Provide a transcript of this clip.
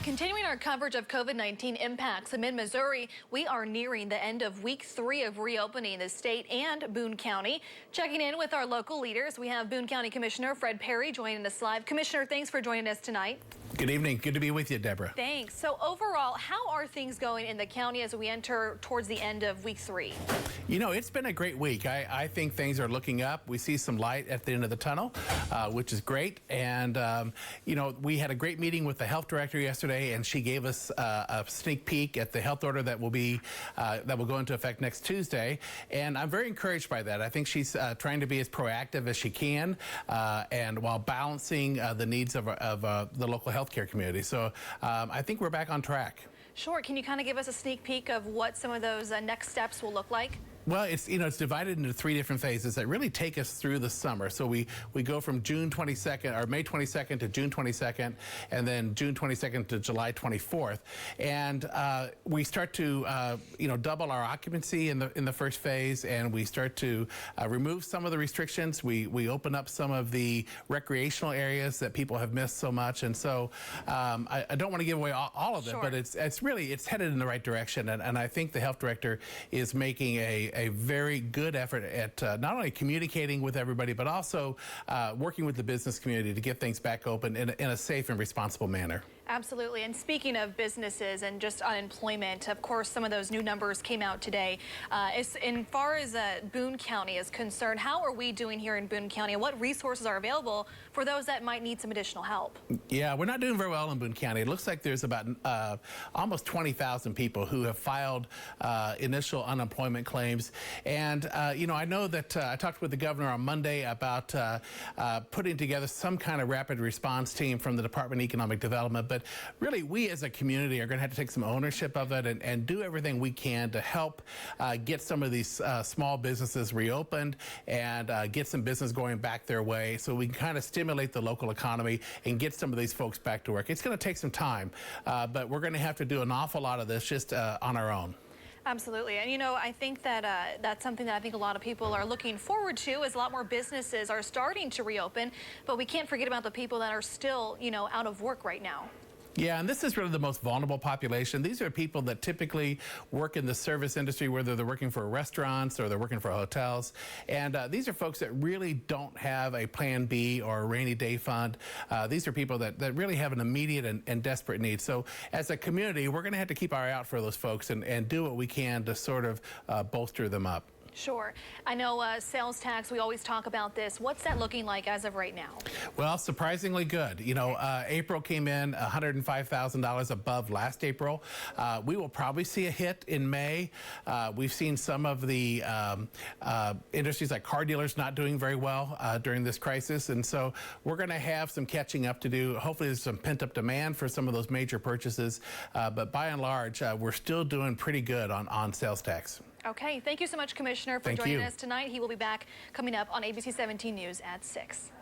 Continuing our coverage of COVID-19 impacts in mid-Missouri, we are nearing the end of week 3 of reopening the state and Boone County. Checking in with our local leaders, we have Boone County Commissioner Fred Parry joining us live. Commissioner, thanks for joining us tonight. Good evening. Good to be with you, Deborah. Thanks. So overall, how are things going in the county as we enter towards the end of week 3? You know, it's been a great week. I think things are looking up. We see some light at the end of the tunnel, which is great. And, you know, we had a great meeting with the health director yesterday, and she gave us a sneak peek at the health order that will go into effect next Tuesday. And I'm very encouraged by that. I think she's trying to be as proactive as she can, and while balancing the needs of the local healthcare community. So I think we're back on track. Sure. Can you kind of give us a sneak peek of what some of those next steps will look like? Well, it's divided into 3 different phases that really take us through the summer. So we go from June 22nd or May 22nd to June 22nd, and then June 22nd to July 24th. And we start to double our occupancy in the first phase, and we start to remove some of the restrictions. We open up some of the recreational areas that people have missed so much. And so I don't want to give away all of it, Sure. but it's headed in the right direction. And I think the health director is making a very good effort at not only communicating with everybody, but also working with the business community to get things back open in a safe and responsible manner. Absolutely. And speaking of businesses and just unemployment, of course, some of those new numbers came out today. As far as Boone County is concerned, how are we doing here in Boone County, and what resources are available for those that might need some additional help? Yeah, we're not doing very well in Boone County. It looks like there's about almost 20,000 people who have filed initial unemployment claims. And, I know that I talked with the governor on Monday about putting together some kind of rapid response team from the Department of Economic Development. But really, we as a community are going to have to take some ownership of it and do everything we can to help get some of these small businesses reopened and get some business going back their way so we can kind of stimulate the local economy and get some of these folks back to work. It's going to take some time, but we're going to have to do an awful lot of this just on our own. Absolutely. And, I think that that's something that I think a lot of people are looking forward to, as a lot more businesses are starting to reopen. But we can't forget about the people that are still, out of work right now. Yeah, and this is really the most vulnerable population. These are people that typically work in the service industry, whether they're working for restaurants or they're working for hotels. And these are folks that really don't have a plan B or a rainy day fund. These are people that really have an immediate and desperate need. So as a community, we're going to have to keep our eye out for those folks and do what we can to sort of bolster them up. Sure. I know sales tax, we always talk about this. What's that looking like as of right now? Well, surprisingly good. April came in $105,000 above last April. We will probably see a hit in May. We've seen some of the industries like car dealers not doing very well during this crisis. And so we're going to have some catching up to do. Hopefully there's some pent-up demand for some of those major purchases. But by and large, we're still doing pretty good on sales tax. Okay. Thank you so much, Commissioner, for joining us tonight. He will be back coming up on ABC 17 News at 6.